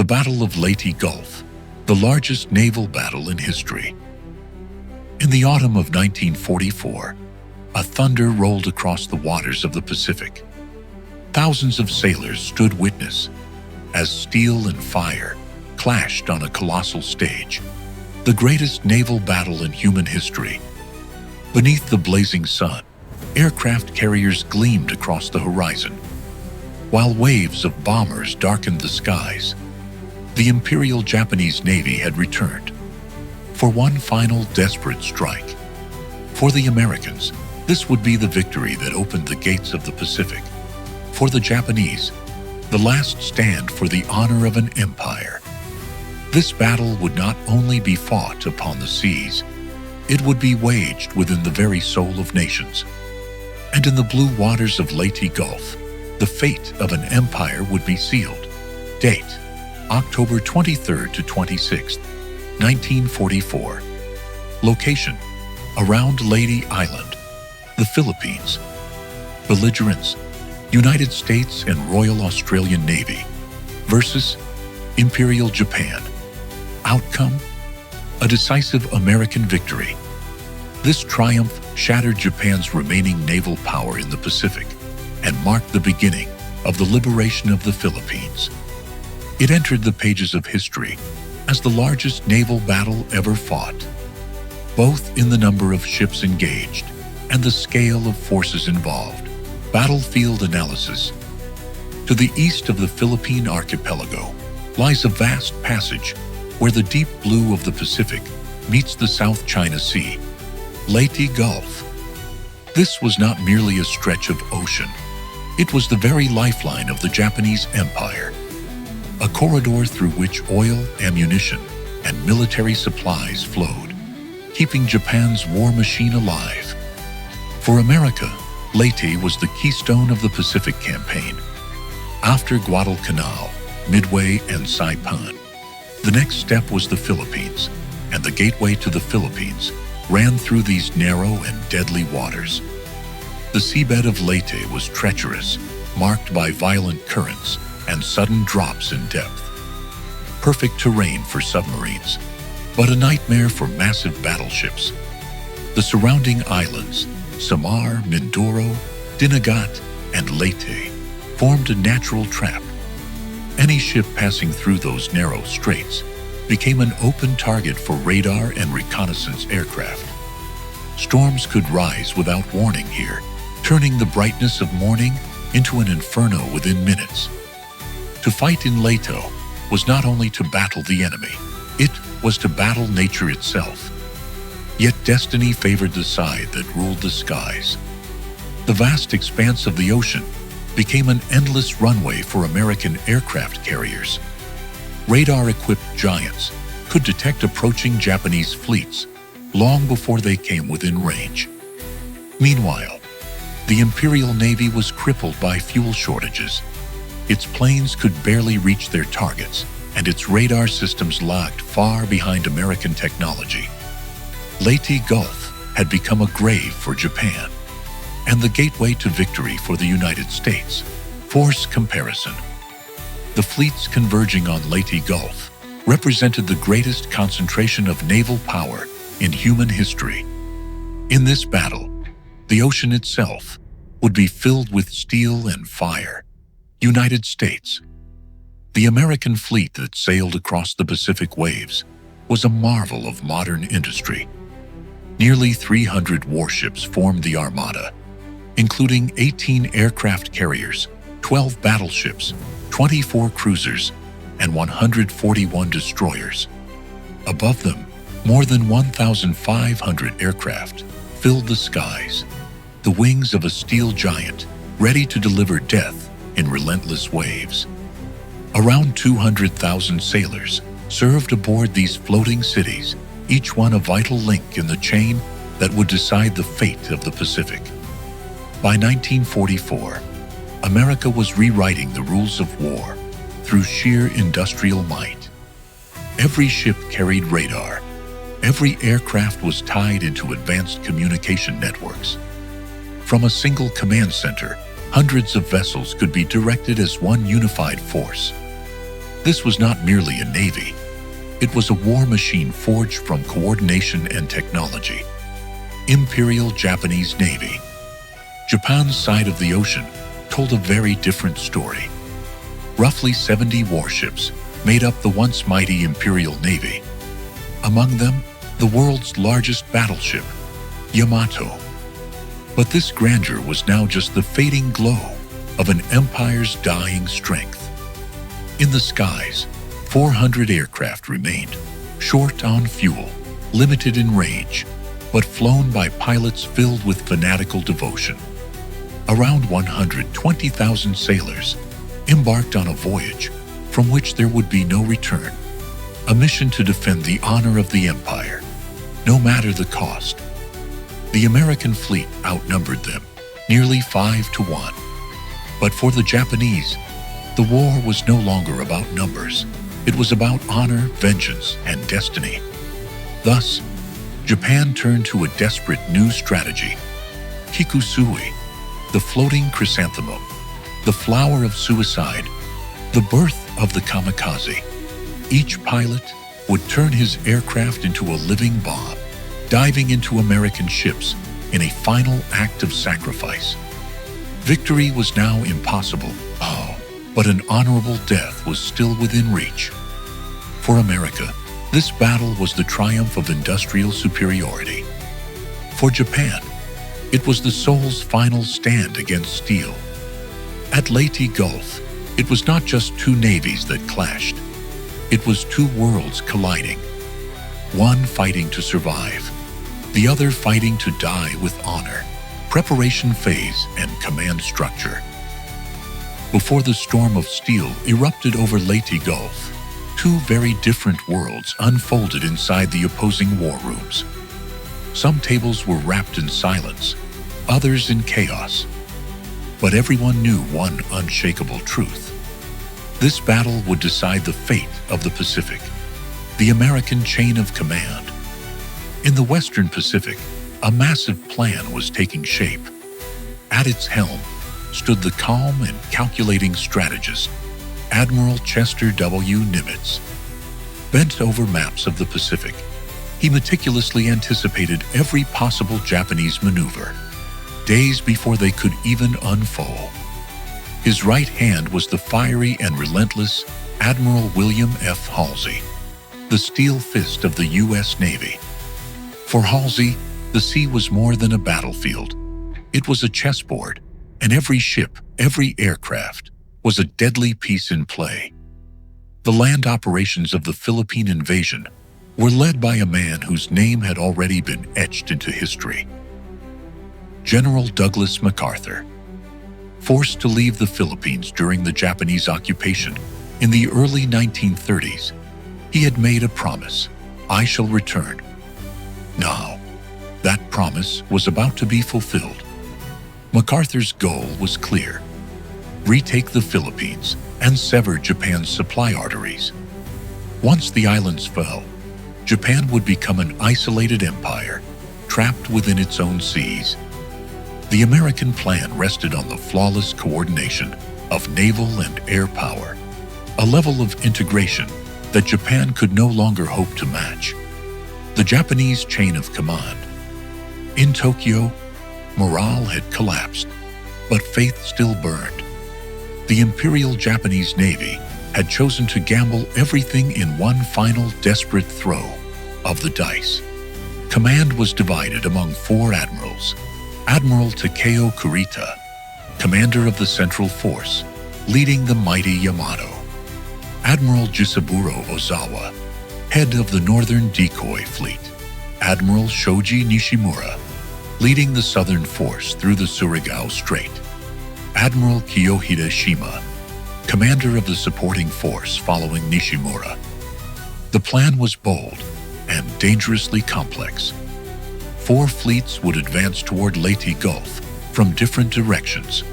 Battle of Leyte Gulf, the largest naval battle in history. In the autumn of 1944, a thunder rolled across the waters of the Pacific. Thousands of sailors stood witness as steel and fire clashed on a colossal stage, the greatest naval battle in human history. Beneath the blazing sun, aircraft carriers gleamed across the horizon, while waves of bombers darkened the skies. The Imperial Japanese Navy had returned for one final desperate strike. For the Americans, this would be the victory that opened the gates of the Pacific. For the Japanese, the last stand for the honor of an empire. This battle would not only be fought upon the seas, it would be waged within the very soul of nations. And in the blue waters of Leyte Gulf, the fate of an empire would be sealed. Date: October 23rd to 26th, 1944. Location: around Leyte Island, the Philippines. Belligerents: United States and Royal Australian Navy versus Imperial Japan. Outcome: a decisive American victory. This triumph shattered Japan's remaining naval power in the Pacific and marked the beginning of the liberation of the Philippines. It entered the pages of history as the largest naval battle ever fought, both in the number of ships engaged and the scale of forces involved. Battlefield analysis. To the east of the Philippine archipelago lies a vast passage where the deep blue of the Pacific meets the South China Sea, Leyte Gulf. This was not merely a stretch of ocean. It was the very lifeline of the Japanese Empire, a corridor through which oil, ammunition, and military supplies flowed, keeping Japan's war machine alive. For America, Leyte was the keystone of the Pacific campaign. After Guadalcanal, Midway, and Saipan, the next step was the Philippines, and the gateway to the Philippines ran through these narrow and deadly waters. The seabed of Leyte was treacherous, marked by violent currents and sudden drops in depth. Perfect terrain for submarines, but a nightmare for massive battleships. The surrounding islands, Samar, Mindoro, Dinagat, and Leyte, formed a natural trap. Any ship passing through those narrow straits became an open target for radar and reconnaissance aircraft. Storms could rise without warning here, turning the brightness of morning into an inferno within minutes. To fight in Leyte was not only to battle the enemy, it was to battle nature itself. Yet destiny favored the side that ruled the skies. The vast expanse of the ocean became an endless runway for American aircraft carriers. Radar-equipped giants could detect approaching Japanese fleets long before they came within range. Meanwhile, the Imperial Navy was crippled by fuel shortages. Its planes could barely reach their targets, and its radar systems lagged far behind American technology. Leyte Gulf had become a grave for Japan, and the gateway to victory for the United States. Force comparison. The fleets converging on Leyte Gulf represented the greatest concentration of naval power in human history. In this battle, the ocean itself would be filled with steel and fire. United States. The American fleet that sailed across the Pacific waves was a marvel of modern industry. Nearly 300 warships formed the Armada, including 18 aircraft carriers, 12 battleships, 24 cruisers, and 141 destroyers. Above them, more than 1,500 aircraft filled the skies, the wings of a steel giant ready to deliver death in relentless waves. Around 200,000 sailors served aboard these floating cities, each one a vital link in the chain that would decide the fate of the Pacific. By 1944, America was rewriting the rules of war through sheer industrial might. Every ship carried radar. Every aircraft was tied into advanced communication networks. From a single command center, hundreds of vessels could be directed as one unified force. This was not merely a navy. It was a war machine forged from coordination and technology. Imperial Japanese Navy. Japan's side of the ocean told a very different story. Roughly 70 warships made up the once mighty Imperial Navy. Among them, the world's largest battleship, Yamato. But this grandeur was now just the fading glow of an empire's dying strength. In the skies, 400 aircraft remained, short on fuel, limited in range, but flown by pilots filled with fanatical devotion. Around 120,000 sailors embarked on a voyage from which there would be no return, a mission to defend the honor of the empire, no matter the cost. The American fleet outnumbered them, nearly 5-1. But for the Japanese, the war was no longer about numbers. It was about honor, vengeance, and destiny. Thus, Japan turned to a desperate new strategy. Kikusui, the floating chrysanthemum, the flower of suicide, the birth of the kamikaze. Each pilot would turn his aircraft into a living bomb, diving into American ships in a final act of sacrifice. Victory was now impossible, but an honorable death was still within reach. For America, this battle was the triumph of industrial superiority. For Japan, it was the soul's final stand against steel. At Leyte Gulf, it was not just two navies that clashed. It was two worlds colliding, one fighting to survive, the other fighting to die with honor, preparation phase, and command structure. Before the storm of steel erupted over Leyte Gulf, two very different worlds unfolded inside the opposing war rooms. Some tables were wrapped in silence, others in chaos. But everyone knew one unshakable truth. This battle would decide the fate of the Pacific, the American chain of command. In the Western Pacific, a massive plan was taking shape. At its helm stood the calm and calculating strategist, Admiral Chester W. Nimitz. Bent over maps of the Pacific, he meticulously anticipated every possible Japanese maneuver, days before they could even unfold. His right hand was the fiery and relentless Admiral William F. Halsey, the steel fist of the U.S. Navy. For Halsey, the sea was more than a battlefield. It was a chessboard, and every ship, every aircraft, was a deadly piece in play. The land operations of the Philippine invasion were led by a man whose name had already been etched into history. General Douglas MacArthur. Forced to leave the Philippines during the Japanese occupation in the early 1930s, he had made a promise: "I shall return." Now, that promise was about to be fulfilled. MacArthur's goal was clear: retake the Philippines and sever Japan's supply arteries. Once the islands fell, Japan would become an isolated empire, trapped within its own seas. The American plan rested on the flawless coordination of naval and air power, a level of integration that Japan could no longer hope to match. The Japanese chain of command. In Tokyo, morale had collapsed, but faith still burned. The Imperial Japanese Navy had chosen to gamble everything in one final desperate throw of the dice. Command was divided among four admirals: Admiral Takeo Kurita, commander of the Central Force, leading the mighty Yamato; Admiral Jisaburo Ozawa, head of the Northern Decoy Fleet; Admiral Shoji Nishimura, leading the Southern Force through the Surigao Strait; Admiral Kiyohide Shima, commander of the supporting force following Nishimura. The plan was bold and dangerously complex. Four fleets would advance toward Leyte Gulf from different directions.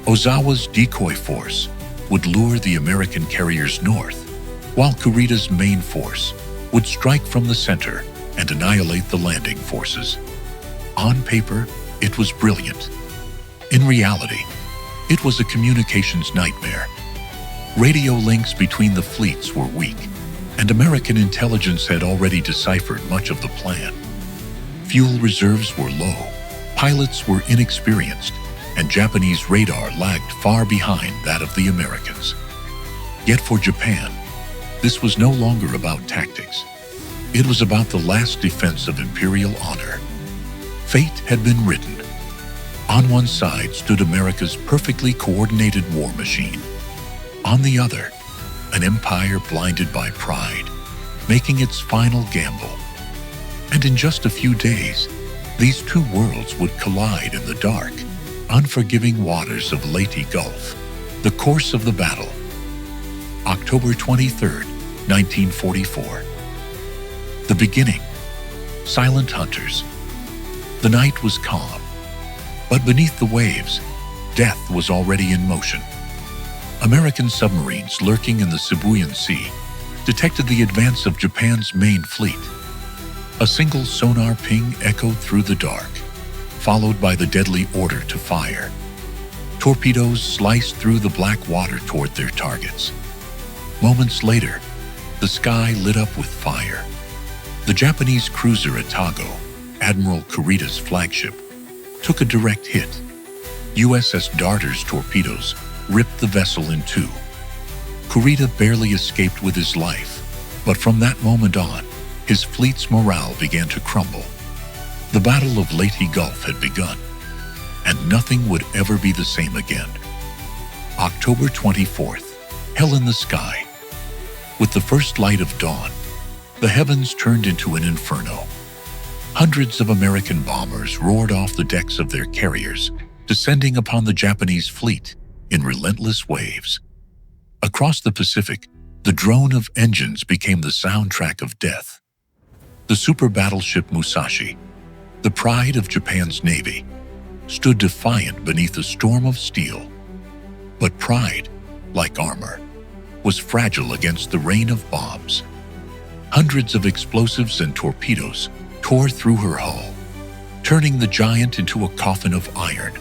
Ozawa's decoy force would lure the American carriers north, while Kurita's main force would strike from the center and annihilate the landing forces. On paper, it was brilliant. In reality, it was a communications nightmare. Radio links between the fleets were weak, and American intelligence had already deciphered much of the plan. Fuel reserves were low, pilots were inexperienced, and Japanese radar lagged far behind that of the Americans. Yet for Japan, this was no longer about tactics. It was about the last defense of imperial honor. Fate had been written. On one side stood America's perfectly coordinated war machine. On the other, an empire blinded by pride, making its final gamble. And in just a few days, these two worlds would collide in the dark, unforgiving waters of Leyte Gulf. The course of the battle. October 23, 1944. The beginning. Silent hunters. The night was calm, but beneath the waves, death was already in motion. American submarines lurking in the Sibuyan Sea detected the advance of Japan's main fleet. A single sonar ping echoed through the dark, followed by the deadly order to fire. Torpedoes sliced through the black water toward their targets. Moments later, the sky lit up with fire. The Japanese cruiser Atago, Admiral Kurita's flagship, took a direct hit. USS Darter's torpedoes ripped the vessel in two. Kurita barely escaped with his life, but from that moment on, his fleet's morale began to crumble. The Battle of Leyte Gulf had begun, and nothing would ever be the same again. October 24th, hell in the sky. With the first light of dawn, the heavens turned into an inferno. Hundreds of American bombers roared off the decks of their carriers, descending upon the Japanese fleet in relentless waves. Across the Pacific, the drone of engines became the soundtrack of death. The super battleship Musashi, the pride of Japan's navy, stood defiant beneath a storm of steel. But pride, like armor, was fragile against the rain of bombs. Hundreds of explosives and torpedoes tore through her hull, turning the giant into a coffin of iron.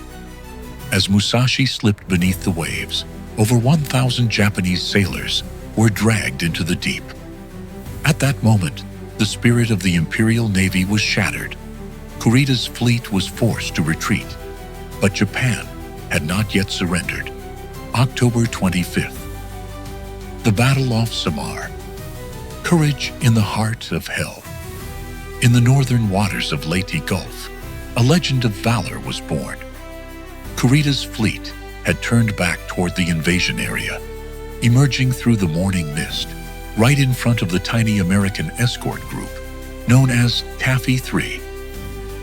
As Musashi slipped beneath the waves, over 1,000 Japanese sailors were dragged into the deep. At that moment, the spirit of the Imperial Navy was shattered. Kurita's fleet was forced to retreat, but Japan had not yet surrendered. October 25th. The Battle off Samar. Courage in the heart of hell. In the northern waters of Leyte Gulf, a legend of valor was born. Kurita's fleet had turned back toward the invasion area, emerging through the morning mist, right in front of the tiny American escort group, known as Taffy 3.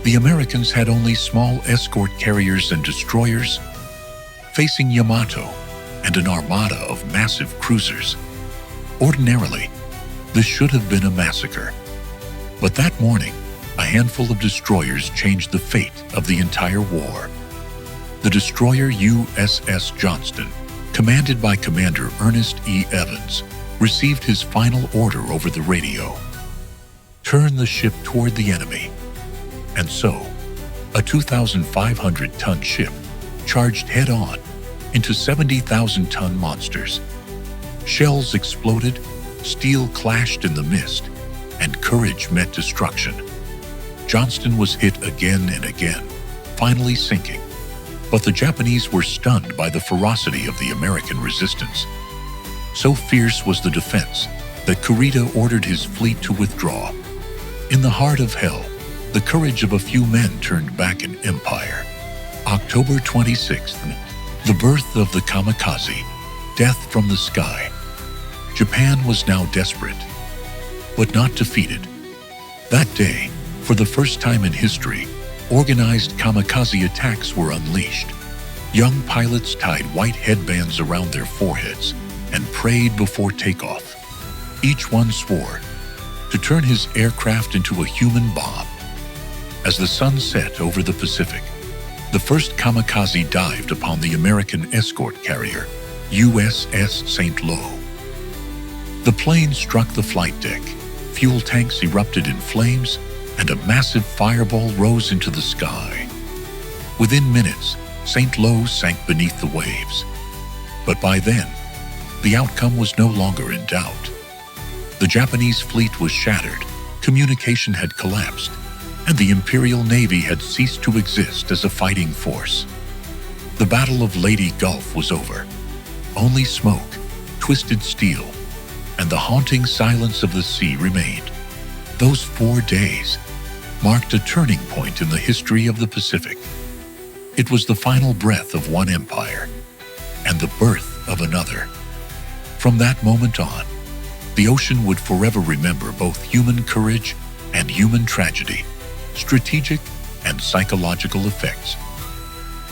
The Americans had only small escort carriers and destroyers, facing Yamato and an armada of massive cruisers. Ordinarily, this should have been a massacre. But that morning, a handful of destroyers changed the fate of the entire war. The destroyer USS Johnston, commanded by Commander Ernest E. Evans, received his final order over the radio. Turn the ship toward the enemy. And so, a 2,500-ton ship charged head-on into 70,000-ton monsters. Shells exploded, steel clashed in the mist, and courage met destruction. Johnston was hit again and again, finally sinking. But the Japanese were stunned by the ferocity of the American resistance. So fierce was the defense that Kurita ordered his fleet to withdraw. In the heart of hell, the courage of a few men turned back an empire. October 26th, the birth of the Kamikaze, death from the sky. Japan was now desperate, but not defeated. That day, for the first time in history, organized kamikaze attacks were unleashed. Young pilots tied white headbands around their foreheads and prayed before takeoff. Each one swore to turn his aircraft into a human bomb. As the sun set over the Pacific, the first kamikaze dived upon the American escort carrier, USS St. Lo. The plane struck the flight deck, fuel tanks erupted in flames, and a massive fireball rose into the sky. Within minutes, St. Lo sank beneath the waves. But by then, the outcome was no longer in doubt. The Japanese fleet was shattered, communication had collapsed, and the Imperial Navy had ceased to exist as a fighting force. The Battle of Leyte Gulf was over. Only smoke, twisted steel, and the haunting silence of the sea remained. Those 4 days marked a turning point in the history of the Pacific. It was the final breath of one empire and the birth of another. From that moment on, the ocean would forever remember both human courage and human tragedy, strategic and psychological effects.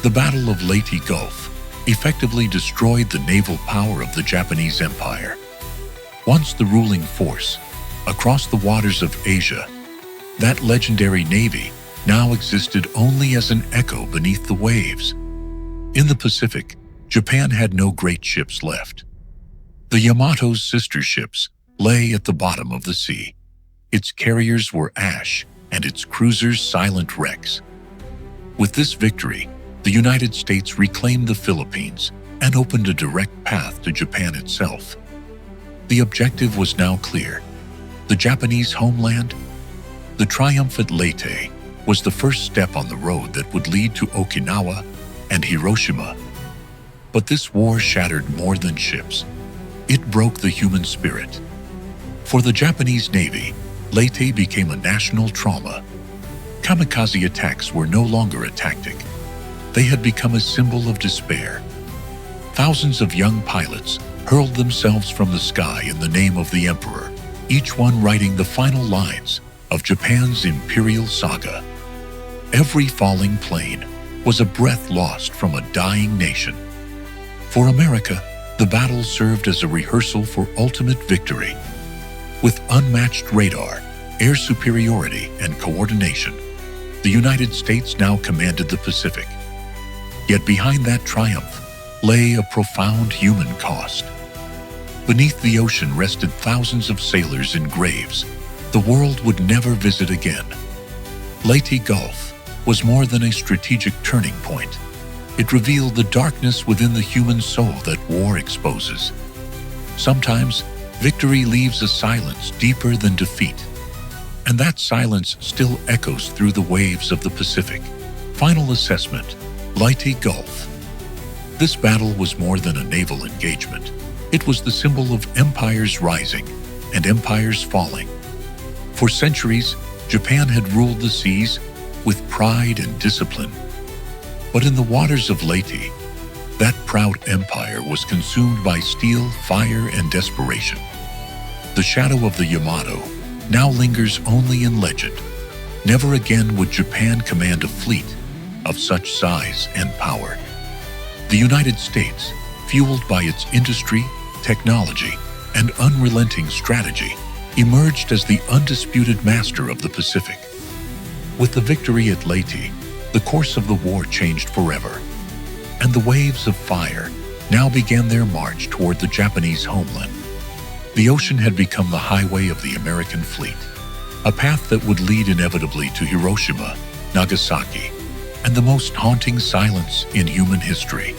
The Battle of Leyte Gulf effectively destroyed the naval power of the Japanese Empire. Once the ruling force across the waters of Asia, that legendary navy now existed only as an echo beneath the waves. In the Pacific, Japan had no great ships left. The Yamato's sister ships lay at the bottom of the sea. Its carriers were ash and its cruisers silent wrecks. With this victory, the United States reclaimed the Philippines and opened a direct path to Japan itself. The objective was now clear. The Japanese homeland. The triumph at Leyte was the first step on the road that would lead to Okinawa and Hiroshima. But this war shattered more than ships. It broke the human spirit. For the Japanese Navy, Leyte became a national trauma. Kamikaze attacks were no longer a tactic. They had become a symbol of despair. Thousands of young pilots hurled themselves from the sky in the name of the Emperor, each one writing the final lines of Japan's imperial saga. Every falling plane was a breath lost from a dying nation. For America, the battle served as a rehearsal for ultimate victory. With unmatched radar, air superiority, and coordination, the United States now commanded the Pacific. Yet behind that triumph lay a profound human cost. Beneath the ocean rested thousands of sailors in graves the world would never visit again. Leyte Gulf was more than a strategic turning point. It revealed the darkness within the human soul that war exposes. Sometimes, victory leaves a silence deeper than defeat. And that silence still echoes through the waves of the Pacific. Final assessment: Leyte Gulf. This battle was more than a naval engagement. It was the symbol of empires rising and empires falling. For centuries, Japan had ruled the seas with pride and discipline. But in the waters of Leyte, that proud empire was consumed by steel, fire, and desperation. The shadow of the Yamato now lingers only in legend. Never again would Japan command a fleet of such size and power. The United States, fueled by its industry, technology, and unrelenting strategy, emerged as the undisputed master of the Pacific. With the victory at Leyte, the course of the war changed forever, and the waves of fire now began their march toward the Japanese homeland. The ocean had become the highway of the American fleet, a path that would lead inevitably to Hiroshima, Nagasaki, and the most haunting silence in human history.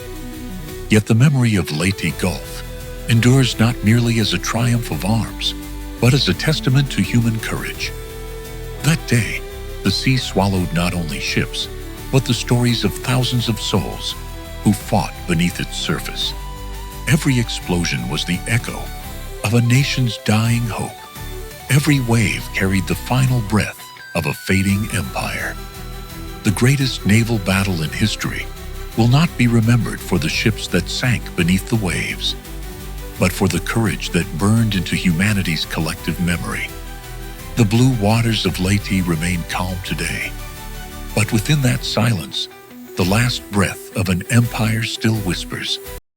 Yet the memory of Leyte Gulf endures not merely as a triumph of arms, but as a testament to human courage. That day, the sea swallowed not only ships, but the stories of thousands of souls who fought beneath its surface. Every explosion was the echo of a nation's dying hope. Every wave carried the final breath of a fading empire. The greatest naval battle in history will not be remembered for the ships that sank beneath the waves, but for the courage that burned into humanity's collective memory. The blue waters of Leyte remain calm today, but within that silence, the last breath of an empire still whispers.